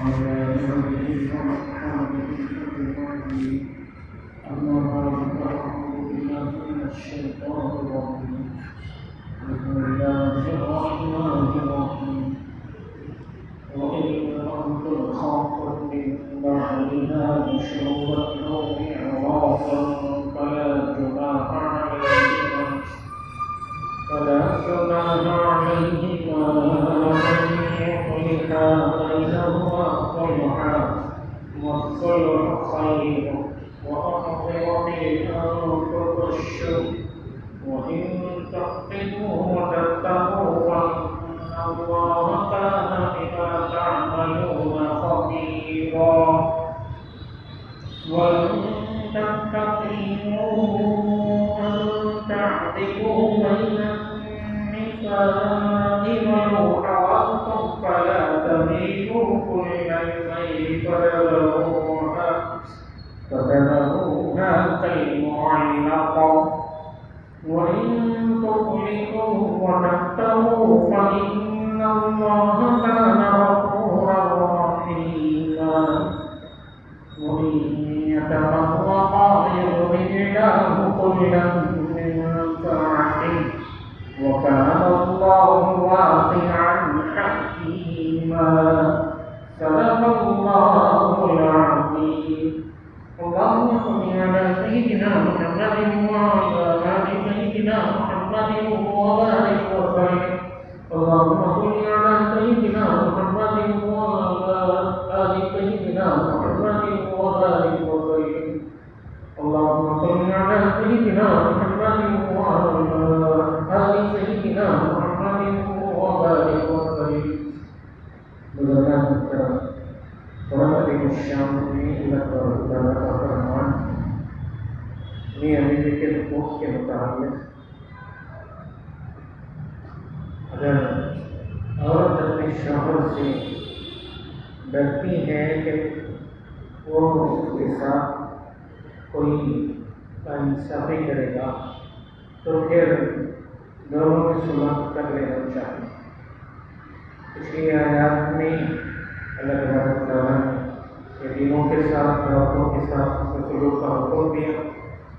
وعلى آله وأصحابه أجمعين. أما بعد فأعوذ بالله من الشيطان الرجيم. بسم الله الرحمن الرحيم. وإن كنت خافت من بعدها نشوزا أو إعراضا فلا جناح عليهما أن يصلحا بينهما صلحا والصلح خير وأحضرت الأنفس الشر وإن تحسنوا وتتقوا فإن الله كان بما تعملون خبيرا وإن تستقيموا أن تعدلوا بين النساء ولو حرصتم فلا تميلوا كل الميل فتذروها كالمعلقة وإن تصلحوا وتتقوا فإن الله كان غفورا رحيما وإن يتفرقا يغني الله كلا من سعته وكان الله واسعا حكيما صدق الله العظيم. اللهم صل على سيدنا محمد وعلى آل سيدنا محمد وبارك وسلم. اللهم صل على سيدنا محمد وعلى آل سيدنا محمد وبارك وسلم. اللهم صل على سيدنا محمد وعلى آل سيدنا محمد وبارك وسلم. بزرگان محترم، قرآن الشام میں اللہ تعالیٰ کا فرمان میاں بیوی کے حقوق کے متعلق، اگر عورت اپنے شوہر سے ڈرتی ہے کہ وہ اس کے ساتھ کوئی انصافی کرے گا تو پھر دونوں میں صلح کر لینا چاہیے. پچھلی آیات میں اللہ تعالیٰ نے یتیموں کے ساتھ عورتوں کے ساتھ سلوک کا حکم دیا،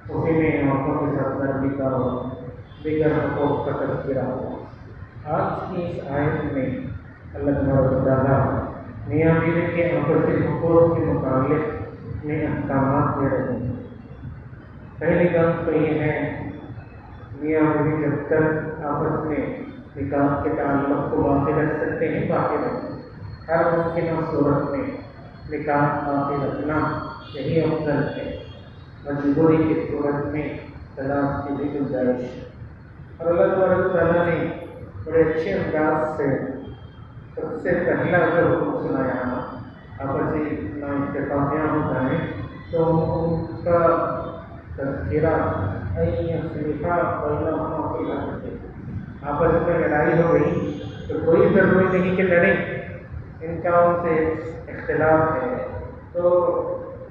اسی میں عورتوں کے ساتھ نرمی کا اور دیگر حقوق کا تذکرہ ہوا. آج کی اس آیت میں اللہ تعالیٰ میاں بیوی کے آپسی حقوق کے متعلق میں احکامات دے رہے ہیں. پہلی بات تو یہ ہے، میاں بیوی جب تک آپس میں نکاح کے تعلق کو باقی رکھ سکتے ہیں باقی رکھیں. ہر ممکنہ صورت میں نکاح باقی رکھنا یہی افضل ہے. مجبوری کی صورت میں طلاق کی بھی گنجائش ہے. اور اللہ تعالیٰ نے بڑے اچھے انداز سے سب سے پہلا جو حکم سنایا ہے، آپسی اتفاقیاں ہو جائیں تو ان کا تذکرہ آپس میں لڑائی ہو گئی تو کوئی ضروری نہیں کہ لڑیں، ان کا ان سے اختلاف ہے تو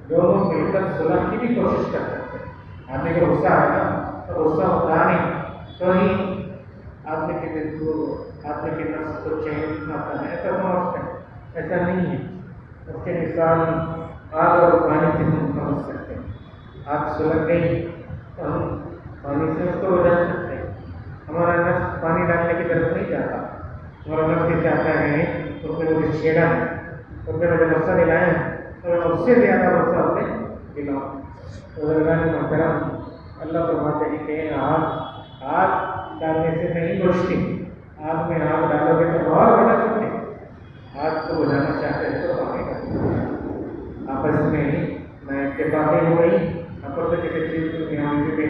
دونوں مل کر صلح کی بھی کوشش کر سکتے ہیں. آدمی کو غصہ آئے گا تو غصہ اتاریں تو ہی آدمی کے دل کو، آدمی کے نفس کو چین آتا ہے. ایسا سمجھتے ہیں، ایسا نہیں ہے. اس کے مثال آگ اور پانی سے ہم سمجھ سکتے ہیں. آگ سلگ گئی تو ہم پانی سے اس کو بجا سکتے ہیں. ہمارا نفس پانی ڈالنے کی طرف نہیں جاتا، ہمارا نفس یہ چاہتا ہے اس میں مجھے چھیڑا ہے، اس میں مجھے غصہ دلایا ہے تو اس سے زیادہ غصہ اپنے دلاؤ. بزرگان محترم، اللہ فرماتے ہیں کہ آگ ڈالنے سے نہیں بجھتی. آگ میں آگ ڈالو گے تو اور بڑا سکتے. آگ کو بجھانا چاہتے ہیں تو پانی ڈالو. آپس میں اتفاقی ہو گئی، آپس میں کسی چیز کی میں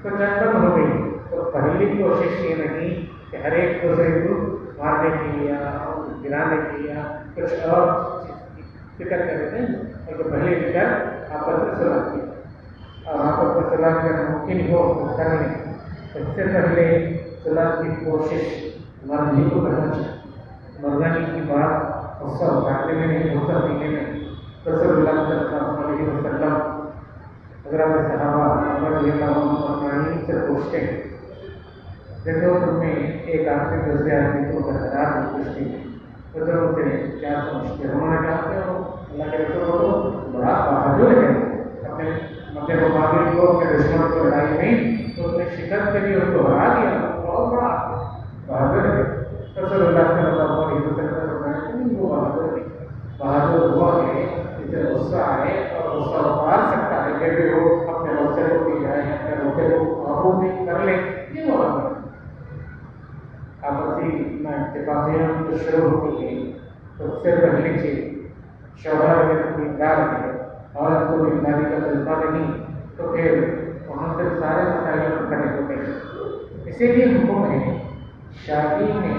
تو جنگل ہو گئی تو پہلی کوشش یہ نہیں کہ ہر ایک دوسرے کو مارنے کی یا گرانے کی یا کچھ اور فکر کرتے ہیں، لیکن پہلی فکر آپس میں صلح کی. اور آپس میں صلح کرنا ممکن ہو کر لیں. سب سے پہلے صلح کی کوشش مرد ہی کو کرنا چاہیے. مردانی کی بات غصہ اتارنے میں نہیں، غصہ پینے میں. رسول اللہ صلی اللہ علیہ وسلم حضرات صحابہ رضی اللہ عنہ سے پوچھتے ہیں، دیکھو تم نے ایک آدمی دوسرے آدمی کو برقرار پوچھتی ہے حضرت سے کیا سمجھتے ہیں؟ انہوں نے کہا کہ وہ اللہ کے رسول کو بڑا بہادر ہے، اپنے مکہ مقابل کو اپنے دشمن کو لڑائی میں تو اس نے شکست کے لیے اس کو ہرا دیا، بہت بڑا بہادر ہے۔ رسول اللہ صلی اللہ علیہ وسلم نے فرمایا کہ نہیں، وہ بہادر نہیں، بہادر ہوا ہے جسے غصہ آئے اور غصہ اتار سکتا ہے کہ وہ اپنے غصے کو پی جائے، اپنے غصے کو قابو بھی کر لے، یہ بہادر ہے۔ آپسی میں اتفاقیاں جو شروع ہوتی ہیں تو اس سے پہلے سے شوہر اگر دیندار ہے اور کو دینداری کا جذبہ نہیں تو پھر وہاں سے سارے مسائل کھڑے ہوتے ہیں۔ اسی لیے حکم ہے شادی میں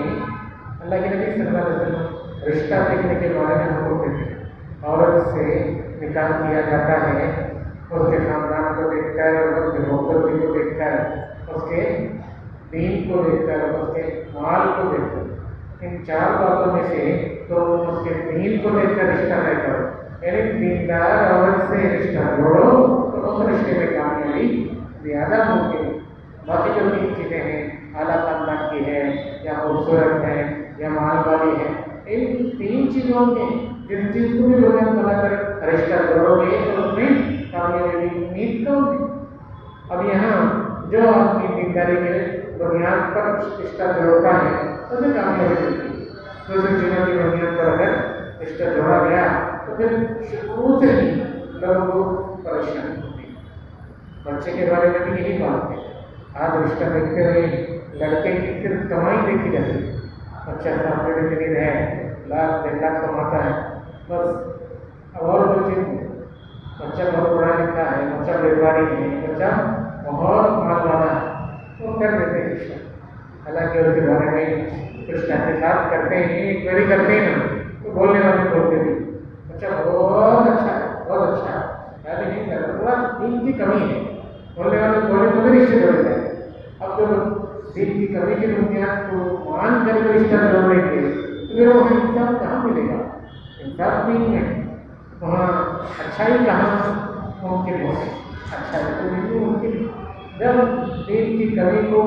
اللہ کے نبی صلی اللہ علیہ وسلم رشتہ دیکھنے کے بارے میں حکم دیتے ہیں۔ عورت سے نکاح کیا جاتا ہے اس کے خاندان کو دیکھ کر، اس کے خوبصورتی کو دیکھ کر، اس کے دین کو دیکھ کر، اس کے مال کو دیکھ کر، ان چار باتوں میں سے تو اس کے دین کو دیکھ کر رشتہ طے کرو، یعنی دیندار عورت سے رشتہ جوڑو تو اس رشتے میں کامیابی زیادہ ہوگی۔ باقی جو تین چیزیں ہیں، اعلیٰ خاندان کی ہے یا خوبصورت ہے یا مال والی ہے، ان تین چیزوں میں جس چیز کو بھی بنیاد بنا کر رشتہ جوڑو گے تو اس میں کامیابی کی امید کرو گے۔ اب یہاں جو اپنی دینداری کے بنیاد پر رشتہ جوڑتا ہے اسے کامیابی ملتی ہے۔ دوسری چیزوں کی بنیاد پر اگر رشتہ جوڑا گیا تو پھر شروع سے ہی لوگوں کو پریشانی ہوتی ہے۔ بچے کے بارے میں بھی یہی بات ہے، آج رشتہ دیکھتے ہوئے لڑکے کی صرف کمائی دیکھی جاتی ہے۔ بچہ سافٹویئر انجینئر ہے، لاکھ 1.5 لاکھ کماتا ہے، بس اور کوئی چیز نہیں۔ بچہ بہت پڑھا لکھا ہے، بچہ بیکاری ہے، بچہ بہت مال والا ہے، وہ کر دیتے ہیں رشتہ، حالانکہ اس کے بارے میں کچھ تحقیقات کرتے ہیں، انکوائری کرتے ہیں نا تو بولنے والے بولتے ہیں بچہ بہت اچھا ہے، بہت اچھا ہے، یاد نہیں کرتا، تھوڑا دین کی کمی ہے، بولنے والے بولے تو بھی رشتے جوڑ جائے۔ اب جب دین کی کمی کی بنیاد کو مان کر کے رشتہ جوڑ لیں گے تو پھر وہاں انصاف کہاں ملے گا؟ انصاف دین میں وہاں اچھائی کہاں ممکن ہو؟ اچھائی تو نہیں ممکن۔ جب دین کی کمی کو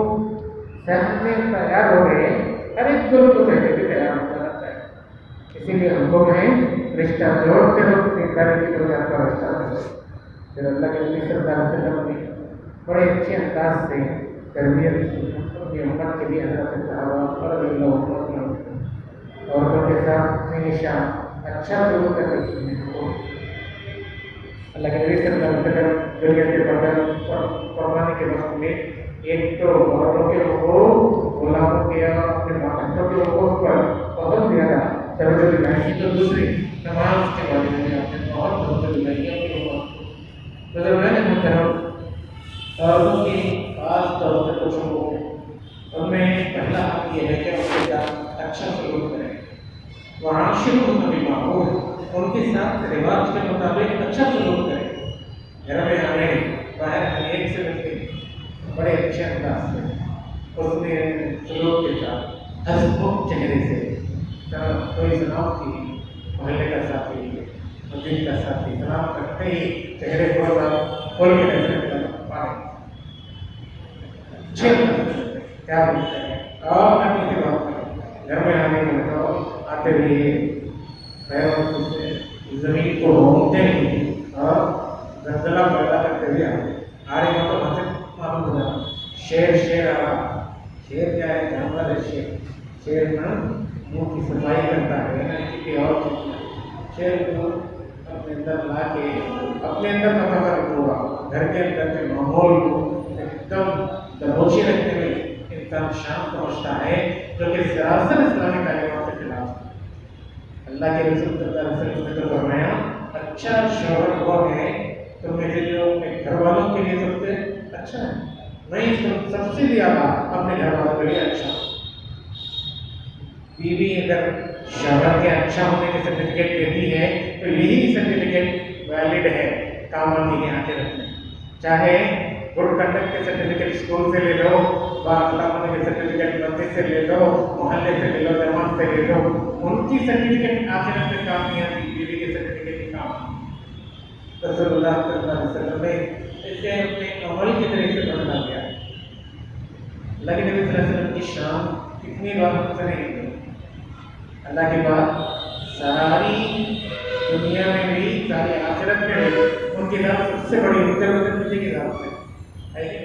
سہنے تیار ہو گئے، ہر ایک ظلم کو سہنے بھی تیار ہو جانا چاہیے۔ اسی لیے حکم ہے رشتہ جوڑتے وقت دینداری کی بنیاد پر رشتہ جوڑو۔ پھر اللہ کے نبی صلی اللہ علیہ وسلم نے بڑے اچھے انداز سے تربیت کی اپنی امت کے لیے، حضرت صحابہ رضی اللہ عنہ عورتوں کے ساتھ ہمیشہ اچھا سلوک کرنے کی اللہ کے نبی صلی اللہ علیہ وسلم دنیا کے بدن فرمانے کے وقت میں ایک تو عورتوں کے حقوق، غلاموں کے اور اپنے مالکوں کے حقوق پر بہت زیادہ توجہ دلائی کی، تو دوسری نماز کے بارے میں آپ نے بہت توجہ دلائی ہے اپنے حقوق۔ بزرگان محترم، عورتوں کی خاص طور پر کچھ حقوق ہیں، ان میں پہلا حق یہ ہے کہ ان کے ساتھ اچھا سلوک کریں، وعاشروہن بالمعروف، ان کے ساتھ رواج کے مطابق اچھا سلوک کریں، گھر میں آنے باہر ایک سے ملتے بڑے اچھے انداز سے اس نے سلوک کے ساتھ ہنسمکھ چہرے سے، کوئی سلام کی محلے کا ساتھی، مسجد کا ساتھی سلام کرتے ہی چہرے کو کھول کے نظر پائے اچھے کیا بولتے ہیں، اور نہ کسی بات کریں، گھر میں آنے کے بتاؤ آتے ہوئے پیروں سے زمین کو ہومتے ہیں اور زلزلہ پیدا کرتے ہوئے آرے میں تو حاصل معلوم ہو جاتا۔ شیر شیر آ رہا، شیر کیا ہے؟ جانور ہے شیر۔ شیر نا منہ کی صفائی کرتا ہے، نہ کسی اور چیز میں۔ شیر کو اپنے اندر لا کے اپنے اندر کا ہوا گھر کے اندر کے ماحول کو ایک دم دبوچے رکھتے ہوئے انسان شان پہنچتا ہے، جو کہ سراسر اسلامی تعلیمات کے خلاف ہے۔ اللہ کے رسول صلی اللہ علیہ وسلم نے تو فرمایا اچھا شوہر وہ ہے تم میں سے جو اپنے گھر والوں کے لیے سب سے اچھا ہے، نہیں سب سے زیادہ اپنے گھر والوں کے لیے اچھا۔ بیوی اگر شوہر کے اچھا ہونے کے سرٹیفکیٹ دیتی ہے تو یہی سرٹیفکیٹ ویلڈ ہے، کام آتی ہے آگے رکھنے۔ چاہے گڈ کنڈکٹ کے سرٹیفکیٹ اسکول سے لے لو، بااخلاق ہونے کے سرٹیفکیٹ مسجد سے لے لو، محلے سے لے لو، جماعت سے لے لو، ان کی سرٹیفکیٹ آخرت میں کام نہیں آتی، بیوی کے سرٹیفکیٹ کی کام آتی۔ رسول اللہ صلی اللہ علیہ وسلم نے اسے اپنے عمل کے طریقے سے بدلا دیا۔ اللہ کے نبی صلی اللہ علیہ وسلم کی شان کتنی بار ہم سے نہیں ہوئی، اللہ کی بات ساری دنیا میں بھی ساری آخرت میں بھی ان کی ذات سب سے بڑی ہوتے ہوئے کی ذات ہے کہ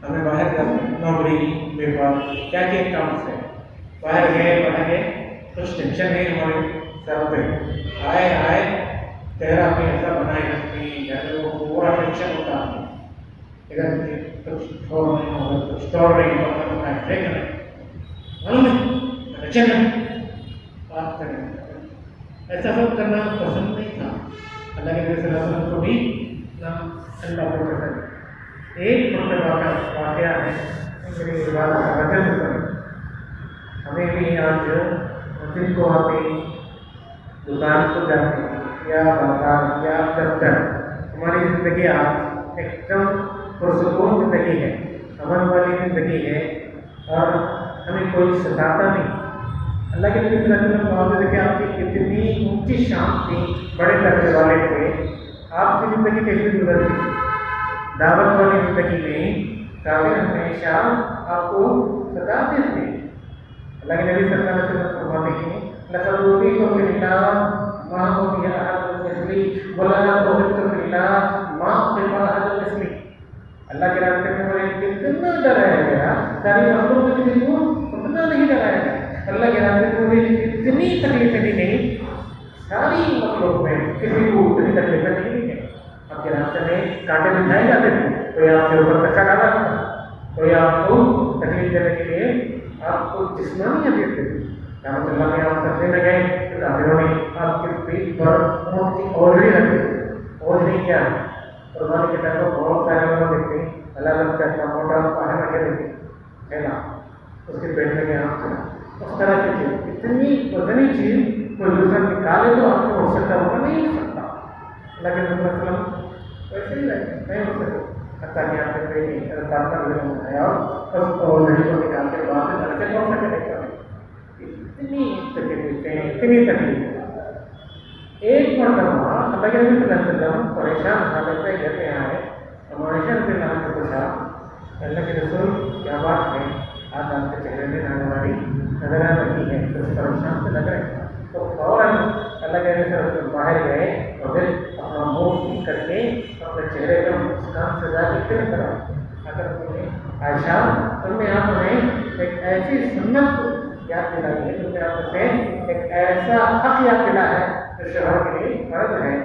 ہمیں باہر کا نوکری بیپار کیا کیا کام سے باہر گئے کچھ ٹینشن نہیں ہمارے سر پہ آئے چہرہ اپنی ایسا بنائے رکھتی جیسے وہ پورا ٹینشن ہوتا ہے اگر کچھ چھوڑ نہیں ہوگا کچھ توڑ نہیں ہوگا معلوم ہے چلیں بات کریں ایسا سب کرنا پسند نہیں تھا اللہ کے نبی صلی اللہ علیہ وسلم کو بھی اللہ کو پسند ایک مرتبہ کا واقعہ ہے میری عبادت ہمیں بھی آج دن کو آتے دکان کو جاتے یا بازار یا دفتر ہماری زندگی آج ایک دم پرسکون زندگی ہے امن والی زندگی ہے اور ہمیں کوئی ستاتا نہیں اللہ کے نبی صلی اللہ علیہ وسلم بات ہے کہ آپ کی کتنی اونچی شان تھی بڑے درجے والے تھے آپ کی زندگی کیسی گزرتی دعوت والی زندگی میں کافی ہمیشہ آپ کو ستاتے تھے اللہ کے نبی صلی اللہ علیہ وسلم فرماتے ہیں لقد اوتیت فی اللہ ما اوتی احد مثلی ولا اوتیت فی اللہ ما اوتی احد مثلی اللہ کے راستے میں مجھے کتنا ڈرایا گیا ساری مخلوق کے لیے اتنا نہیں ڈرایا گیا اللہ کے راستے میں مجھے اتنی تکلیفیں دی نہیں ساری مخلوق میں کسی کو اتنی تکلیفیں نہیں دی گئی آپ کے راستے میں کانٹے بچھائے جاتے تھے کوئی آپ کے اوپر کچا ڈالا تھا کوئی آپ کو تکلیف دینے کے لیے آپ کو جسمانی اذیت دیتے تھے رحمۃ اللہ کے آپ سبزے میں گئے تو کافروں نے آپ کے پیٹ پر اونٹ کی اوجڑی رکھ دی اوجڑی کیا ہے قربانی کے ٹائم کو بہت سارے لوگ دیکھتے ہیں اللہ کا اتنا موٹا باہر رکھے دیکھتے ہے نا اس کے پیٹ میں گیا اس طرح کی چیز اتنی وزنی چیز کوئی دوسرا نکالے تو آپ کو ہو سکتا ہوگا نہیں ہو سکتا اللہ کے نبی صلی اللہ علیہ وسلم ویسے ہی رہے نہیں ہو سکتا حتیٰ کہ آپ کے پیٹ میں کارتا ہے اور اس کو لڑی کو نکال کے بعد میں لڑکے کون سکے نہیں کریں اتنی تکلیفیں ایک مرتبہ اللہ کے نبی صلی اللہ علیہ وسلم پریشان حالت میں گھر میں آئے اور معاشر سے اللہ سے پوچھا اللہ کے رسول کیا بات ہے آج آپ کے چہرے میں آنے والی نظر آ رہی ہے تو اس پریشان سے لگ رہے ہیں تو فوراً اللہ کے رسول باہر گئے اور پھر اپنا منہ ٹھیک کر کے اپنے چہرے پر مسکان سجا کے پھر کرا اگر تمہیں عائشہ تم نے آپ ہمیں ایک ایسی سنت یاد دلائی ہے تم نے آپ سے ایک ایسا حق یاد دلا ہے جو شوہر کے لیے فرض ہے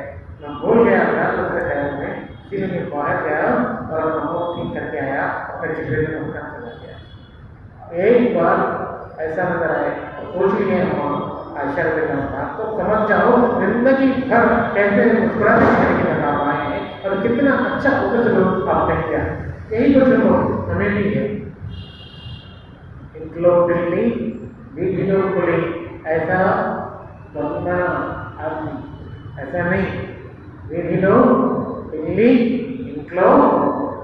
میں بھول گیا تھا دوسرے خیال میں اسی لیے میں باہر گیا اور اپنا منہ ٹھیک کر کے آیا اپنے چہرے پر مسکان سجا کے ایک بار ایسا نظر آئے پوچھ لیے ہم عائشہ رضی اللہ عنہا تو سمجھ جاؤ زندگی بھر کیسے مسکراتے چہرے کے نقاب آئے ہیں اور کتنا اچھا فوکس لوگ آپ نے کیا یہی کچھ لوگ ہمیں بھی ہے ان لوگ دلی ویڈیو کھلی ایسا بننا آدمی ایسا نہیں ویڈیو دلی انکلو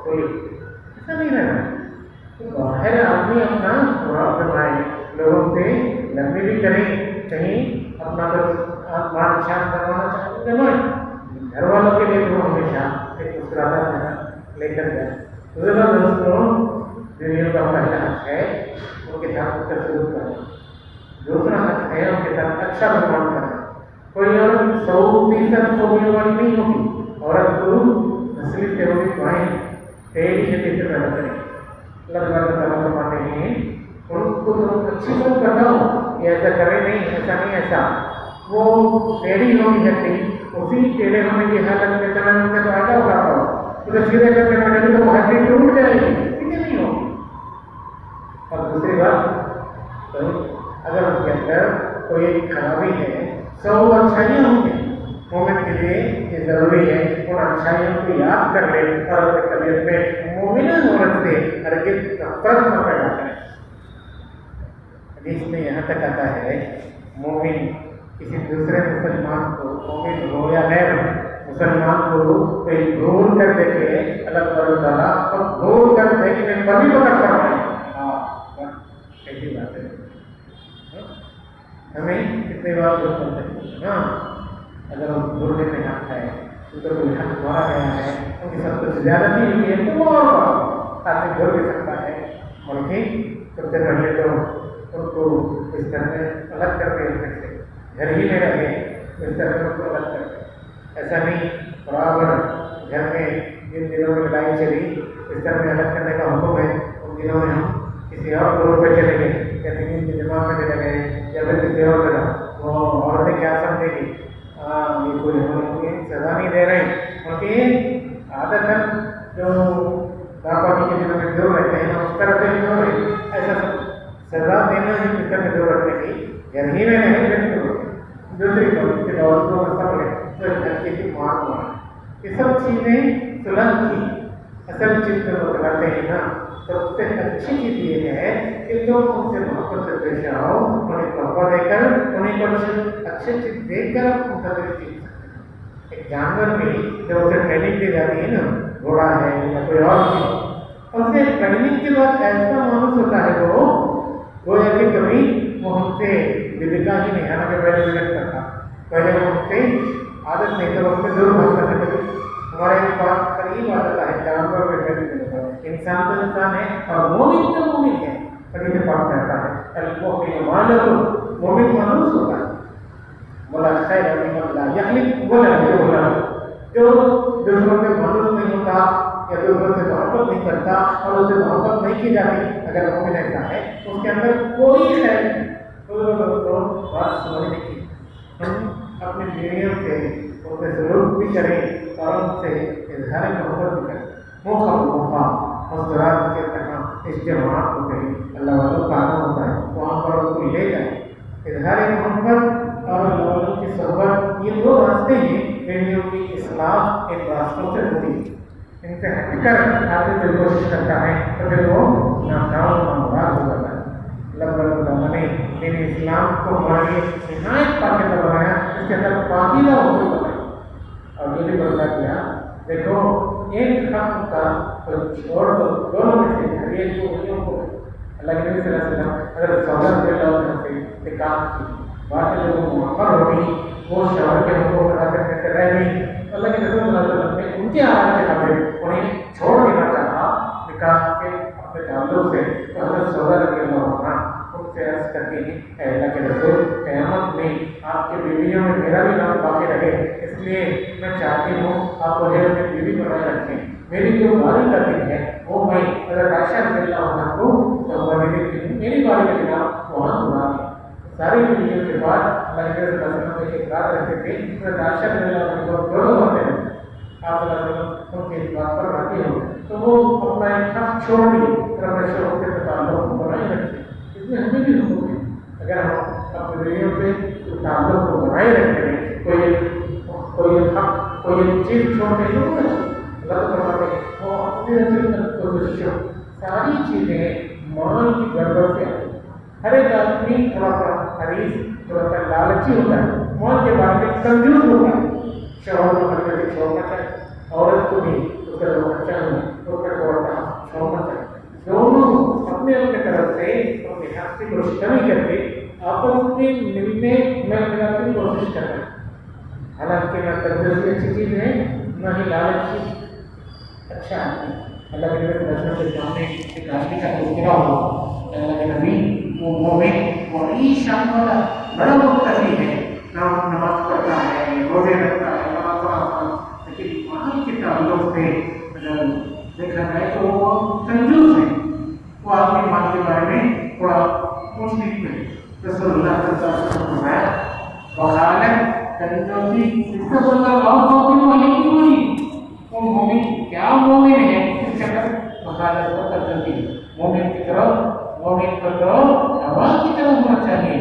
کھلی ایسا نہیں رہنا باہر آدمی اپنا پورا کرائے لوگوں سے لڑنے بھی کریں کہیں اپنا مان شان کروانا چاہتے ہیں گھر والوں کے لیے تو ہمیشہ ایک مسکراتا رہنا لے کر جائے دوستوں دنیا کا پہلا حق ہے ان کے ساتھ اس کا سلوک کرنا دوسرا حق ہے ان کے ساتھ اچھا بنوان کرنا کوئی عورت 100% خوبیوں والی نہیں ہوگی عورت کو نسلی سے ہوگی دعائیں تیری کھیتی سے پیدا کریں اللہ تعالیٰ فرماتے ہیں ان کو تم اچھی سلوک کرتا ہو یہ ایسا کرے نہیں ایسا نہیں ایسا وہ ٹیڑھی ہوگی ہڈی اسی ٹیڑھے ہونے کی حالت میں چلانے سے فائدہ اٹھاتا ہو اسے سیدھے کرنے میں لگے تو وہ ہڈی ٹوٹ جائے گی ٹھیک نہیں ہوگی اور دوسری بات اگر اس کے اندر کوئی ایک خرابی ہے 100 اچھائیاں ہوں گی مومن کے لیے یہ ضروری ہے ان اچھائیوں کو یاد کر لے اور اپنی طبیعت میں مومنہ عورت سے ہرگز نفرت نہ پیدا کرے حدیث میں یہاں تک آتا ہے مومن کسی دوسرے مسلمان کو مومن ہو یا غیر مسلمان کو کوئی گھور کر دیکھے اللہ تعالیٰ اور گھور کر دیکھنے میں بڑی وقت کر رہے ہیں ایسی بات ہے ہمیں کتنے بار دور کرتے ہیں ہاں اگر ہم گھورنے میں حق ہے تو کوئی حق مارا گیا ہے ان کی سب کچھ زیادتی ہوئی ہے تو وہ آدمی گھر بھی سکتا ہے اور ٹھیک سب سے پہلے تو ان کو بستر میں الگ کر کے رکھنے سے، گھر ہی میں رہے بستر میں کو الگ کر کے، ایسا نہیں برابر گھر میں جن دنوں میں لڑائی چلی بستر میں الگ کرنے کا حکم ہے، ان دنوں میں ہم کسی اور گروپ پہ چلے گئے یا دین کی جماعت میں چلے گئے یا پھر کسی اور جگہ، وہ عورتیں کیا سمجھے گی، یہ کوئی ہمیں سزا نہیں دے رہے ہیں، بلکہ عادت ہے جو دعوت کے دنوں میں دور رہتے ہیں اس طرح سے دور رہے، ایسا سزا دینا ہی بستر میں دور رکھنے کی، گھر ہی میں نہیں رکھتے، دوسری بات کہ عورتوں کا سب ہے تو لڑکے کی مار مار یہ سب چیزیں صلح کی اصل چیز کو بتلاتے ہیں نا، سب سے اچھی چیز یہ ہے کہ تم ان سے محبت سے پیش آؤ، انہیں تحفہ دے کر، انہیں کچھ اچھی چیز دیکھ کر آپ ان کا دل جیت سکتے ہیں۔ ایک جانور بھی جب اسے ٹریننگ دی جاتی ہے نا، گھوڑا ہے یا کوئی اور چیز، اسے ٹریننگ کے بعد ایسا محسوس ہوتا ہے وہ گویا کہ کبھی وہ ہم سے بدکا ہی نہیں، حالانکہ پہلے بدک کرتا، پہلے وہ ہم سے عادت نہیں تو ہم سے دور بھاگتا تھا، کبھی ہمارے پاس قریب آتا ہے جانور میں انسان تو انسان ہے اور مومن تو مومن ہے، قریب پاک رہتا ہے، المؤمن مالک مومن مانوس ہوتا ہے، ولا خیر من لا یخلق ولا یغلق، جو دوسروں سے مانوس نہیں ہوتا یا دوسروں سے محبت نہیں کرتا اور اسے محبت نہیں کی جاتی، اگر مومن ایسا ہے تو اس کے اندر کوئی خیر نہیں۔ تو بات سمجھنے کی ہم اپنی بیویوں سے ان سے سلوک بھی کریں اور ان سے اظہار محبت بھی کریں، موقع موقع مسکرات کے طرح اجتماعات ہوتے ہیں، اللہ والوں کا آنا ہوتا ہے، وہاں پر ان کو لے جائیں، اظہار محبت اور اللہ والوں کی صحبت، یہ دو راستے ہیں بیویوں کی اصلاح ان راستوں سے ہوتی ہے، ان سے ہٹ کر آگے جو کوشش کرتا ہے تو پھر وہ ناکام نامراد ہو جاتا ہے۔ اللہ تعالیٰ نے دین اسلام کو ہمارے لیے نہایت پاکیزہ بنایا، اس کے اندر پاکیزہ اصول بنایا اور یہ بھی بتا دیا، دیکھو ایک حق کا چھوڑ دو، دونوں میں سے ہر ایک کو اللہ کے نبی صلی اللہ علیہ وسلم اگر سودا رضی اللہ عنہ سے نکاح کی بات ہے، جو موقع ہو گئی وہ شوہر کے حقوق ادا کرنے سے رہ گئی، اللہ کے رسول صلی اللہ علیہ وسلم نے ان کے آرام کے خاطر انہیں چھوڑ دینا چاہا نکاح کے اپنے تعلق سے، تو حضرت سودا رضی اللہ عنہ ان سے عرض کرتی ہیں، اے اللہ کے رسول، قیامت میں آپ کی بیویوں میں میرا بھی نام باقی رہے، اس لیے میں چاہتی ہوں آپ مجھے اپنی بیوی بنائے رکھیں، میری جو باری کا دن ہے وہ میں حضرت عائشہ رضی اللہ عنہ کو میری باری کا دن آپ وہاں بنا دیں۔ ساری بیویوں کے بعد اللہ کے رسول صلی اللہ علیہ وسلم ایک رات رکھتے تھے، حضرت عائشہ رضی اللہ عنہ کو دونوں باتیں ہیں، آپ صلی اللہ علیہ وسلم ان کی بات پر راضی ہو تو وہ اپنا ایک حق چھوڑ دیے اور اپنے شوہر کے تعلق کو بنائے رکھتے، اس میں ہمیں بھی حقوق ہے، اگر ہم اپنے بیویوں سے تعلق کو بنائے رکھتے ہیں، کوئی حق کوئی چیز چھوڑتے ہیں تو اللہ فرماتے ہیں وہ اپنے ساری چیزیں مال کی گڑبڑ سے آتی ہیں، ہر ایک آدمی تھوڑا سا حریص، تھوڑا سا لالچی ہوتا ہے، مال کے بارے میں کنجوس ہوتا ہے، شوہر کو ہر جگہ چھوڑنا چاہیے، عورت کو بھی اس کا جو بچہ ہے اس کا تھوڑا سا چھوڑنا چاہیے، دونوں اپنے اپنے طرف سے اپنے حق کی مشتمل کر کے آپس میں ملنے ملانے کی کوشش کر رہے ہیں، حالانکہ نہ تندرستی اچھی چیز ہے نہ ہی لالچ اچھا ہے۔ اللہ کے نبی رسول کے سامنے ایک آدمی کا تذکرہ ہوا، اللہ کے نبی وہ مومن بڑی شان والا بڑا متقی ہے، نماز پڑھتا ہے، روزے رکھتا ہے، لیکن مال کے تعلق سے اگر دیکھا جائے تو وہ کنجوس ہے، وہ آدمی مال کے بارے میں تھوڑا پوچھ نہیں ہے۔ رسول اللہ صلی اللہ علیہ وسلم نے فرمایا وخالت کنجوسی اس سے بولتا اور مومن والی کی ہوئی، وہ مومن کیا مومن ہے اس کے اندر وخالت کو کنجوسی، مومن کی طرف مومن کو تو ہوا کی طرح ہونا چاہیے،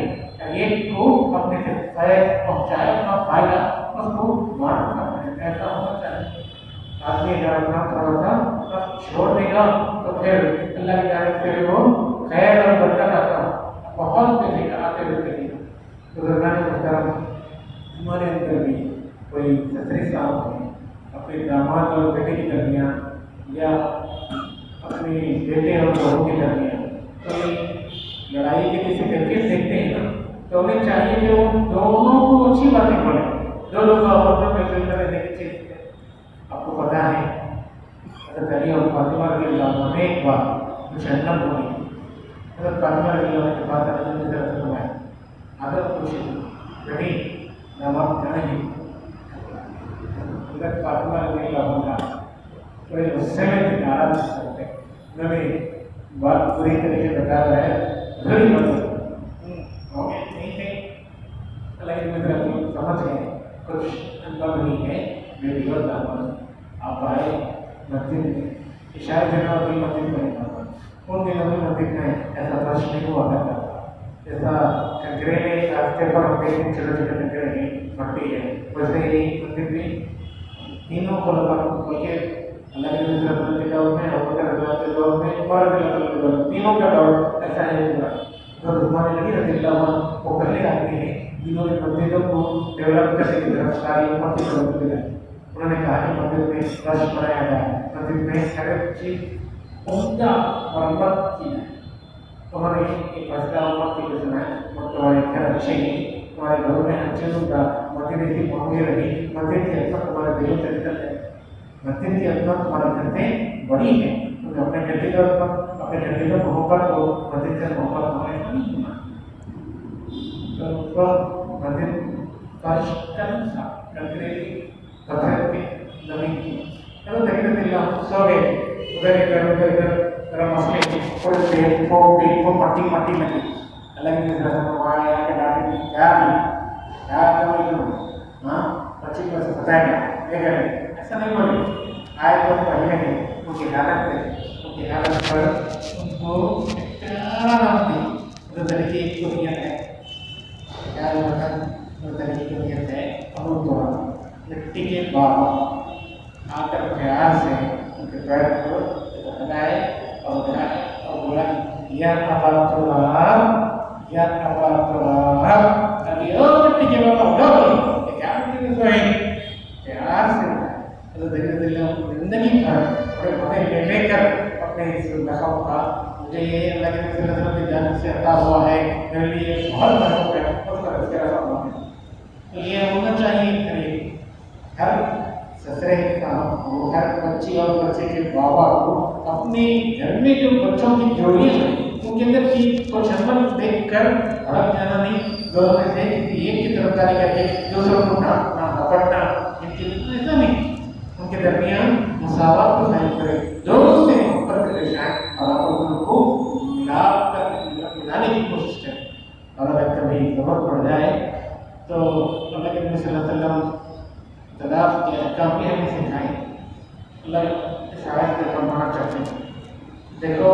ایک کو اپنے سے خیر پہنچائے اپنا فائدہ اس کو مارنا ہے، ایسا ہونا چاہیے۔ آدمی اگر اپنا تھوڑا سا چھوڑ دے گا تو پھر اللہ کی جانب سے وہ خیر اور برکت آتا بہت دے گا، آتے رہتے ہیں۔ بزرگان محترم، ہمارے اندر بھی کوئی سسری صاحب ہیں اپنے داماد اور بیٹے کے درمیان یا اپنے بیٹے اور بہو کے درمیان کوئی لڑائی کے کسی کیفیت دیکھتے ہیں نا تو انہیں چاہیے کہ وہ دونوں کو اچھی باتیں پڑھیں، دونوں کا عورتوں میں کوئی طرح دیکھ چیز ہے۔ آپ کو پتہ ہے حضرت علی اور فاطمہ رضی اللہ عنہ نے ایک بار جہنم ہو گئی، حضرت فاطمہ رضی اللہ عنہ کے پاس آنے کی طرف فرمایا اگر کچھ گھڑی نمک نہیں حضرت فاطمہ رضی اللہ عنہ بڑے غصے میں ناراض کرتے انہوں نے بات پوری طریقے سے بتا رہا ہے گھڑی مت نہیں تھے لیکن میں سمجھ گئے کچھ اندر نہیں ہے میری غلط آپ آئے مسجد میں عشاء جگہ کی مسجد میں ان دنوں میں مسجد میں ایسا فرش نہیں ہوا کرتا تھا جیسا کنکرے میں راستے پر ہوتے ہیں چھوٹے چھوٹے کنکرے کی مٹی ہے ویسے ہی مسجد میں تینوں خلفاء بلکہ اللہ کے نبی صلی اللہ علیہ وسلم کے دور میں ابو بکر رضی اللہ عنہ کے دور میں عمر رضی اللہ عنہ کے دور میں تینوں کا دور ایسا ہے جو عثمان غنی رضی اللہ عنہ وہ پہلے آدمی ہیں جنہوں نے مسجدوں کو ڈیولپ کرنے کی طرف ساری امت کی طرف دیا انہوں نے کہا کہ مسجد میں فرش بنایا جائے مسجد میں ہر چیز عمدہ مرمت کی جائے انہوں نے ایک فیصلہ امت کے لیے سنایا تمہارے گھر اچھے ہیں تمہارے گھروں میں اچھے لوگ کا مسجد ایسی معمولی رہی مسجد کی عظمت تمہارے دلوں سے نکل جائے مسجد کی عظمت تمہارے گھر سے بڑی ہے کیونکہ اپنے گھر کی عظمت اپنے گھر کی محبت کو مسجد سے محبت ہونے نہیں ہونا تو اس وقت مسجد فرش کم تھا کنکریٹ کی پتھر کی زمین کی چلو تقریباً اللہ سو گئے ادھر مسئلے کی تھوڑے مٹی لگی اللہ کی آیا کہ ڈاکٹر کیا نہیں ہاں بچی کو ایسے بتایا گیا یہ کریں ایسا نہیں بولے آئے تو پہلے ہیں ان کی حالت پر ان کو پیارا نام دی جو طریقے ایک کو نیت ہے پیار وطن جو طریقے کی نیت ہے اور وہ مٹی کے بعد آ کر پیار سے ان کے پیر کو ہلائے اور بولا یا ابا تراب یا ابا تراب ابھی اور مٹی کے بابا اٹھو کیا مٹی میں سوئیں پیار سے زندگی بھر بڑے بڑے لے کر اپنے اس لقب کا مجھے یہ اللہ کے نبی صلی اللہ علیہ وسلم کی جانب سے عطا ہوا ہے میرے لیے بہت محبوب ہے اس کا تذکرہ کرنا ہے تو یہ ہونا چاہیے کہ ہر سسرے کا ہر بچی اور بچے کے بابا کو اپنے گھر میں جو بچوں کی جوڑیاں ہیں ان کے اندر کی کچھ عمل دیکھ کر بھڑک جانا نہیں دونوں میں سے کسی ایک کی طرف جاری کر کے دوسروں کو ڈھانپنا دپٹنا ان کے لیے ایسا نہیں ان کے درمیان مساوات کو قائم کرے دونوں سے اوپر پیش آئے اور آپ ان کو ملانے کی کوشش کریں اور اگر کبھی ضرورت پڑ جائے تو اللہ کے نبی صلی اللہ علیہ وسلم طلاق کے احکام بھی ہمیں سکھائیں اللہ اس آیت کو فرمانا چاہتے ہیں دیکھو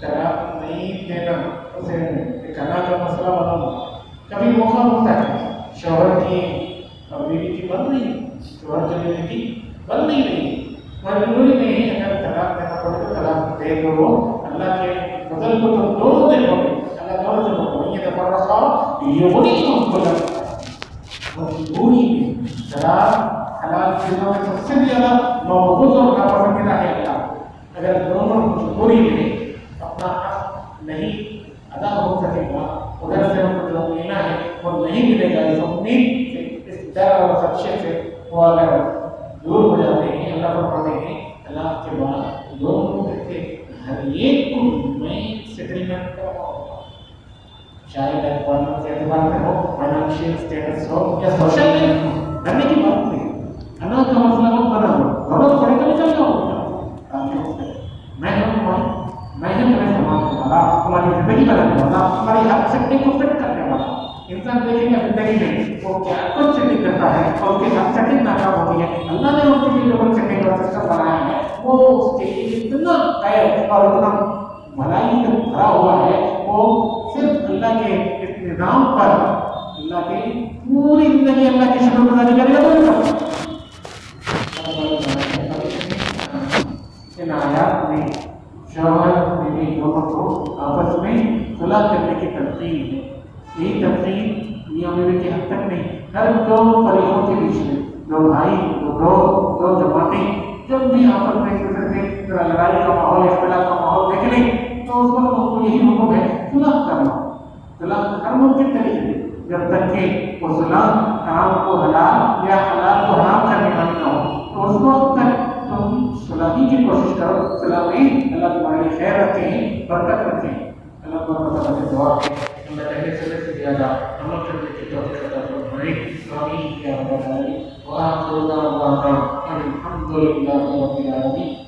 طلاق نہیں دینا اسے کہنا کا مسئلہ بنا کبھی موقع ہوتا ہے شوہر کی اور بیوی کی بن نہیں شوہر جو بیوی کی بن نہیں رہی مجبوری میں اگر طلاق دینا پڑے تو طلاق دے دو اللہ کے فضل کو تو دونوں دے دو اللہ دونوں سے بولو یہ دفعہ رکھا یہ بڑی مجبوری میں طلاق حلال چیزوں میں سب سے زیادہ موقوف اور ناپسندیدہ ہے اللہ اگر دونوں مجبوری میں اپنا حق نہیں ادا ہو سکے گا ادھر سے ان کو جو لینا ہے وہ نہیں ملے گا اس امید سے اس ڈر اور خدشے سے وہ اگر دور ہو جاتے ہیں اللہ فرماتے ہیں اللہ کے بعد دونوں کے ہر ایک کو میں سیٹلمنٹ کرواؤں گا شاید امپلائمنٹ کے اعتبار سے ہو فائنینشیل اسٹیٹس ہو یا سوشل لائف ہو کرنے کی بات نہیں اللہ کا مسئلہ ہو بنا ہو ضرورت پڑے تو نکل جاؤ میں تمہیں سنبھالنے والا تمہاری زندگی بنانے والا تمہاری ہر سیٹنگ کو فٹ کرنے والا انسان دیکھیں گا زندگی میں وہ کیا کچھ سیٹنگ کرتا ہے اور اس کی ہر سیٹنگ ناکام ہوتی ہے اللہ نے اس کے لیے جو سیٹنگ کا سسٹم بنایا ہے وہ اس کے لیے اتنا خیر اور اتنا بھلائی سے بھرا ہوا ہے وہ صرف اللہ کے اس نظام پر اللہ کے پوری زندگی اللہ کی شکر گزاری کرے گا ان آیات میں شوہر بیوی دونوں کو آپس میں صلح کرنے کی ترتیب ہے یہی ترتیب میاں بیوی کے حد تک نہیں ہر دو فریقوں کے بیچ میں دو بھائی دو جماعتیں جب بھی آپس میں ایک دوسرے سے لڑائی کا ماحول اختلاف کا ماحول دیکھ لیں تو اس وقت ان کو یہی حکم ہے صلح کرنا صلح ہر ممکن طریقے سے جب تک کہ وہ صلح حرام کو حلال یا حلال کو حرام کرنے والی نہ ہو تو اس وقت تک تم صلح کی کوشش کرو صلح میں اللہ تمہارے لیے خیر رکھتے ہیں برکت رکھتے ہیں آمین یا رب العالمین۔ وآخر دعوانا الحمد للہ رب العالمین۔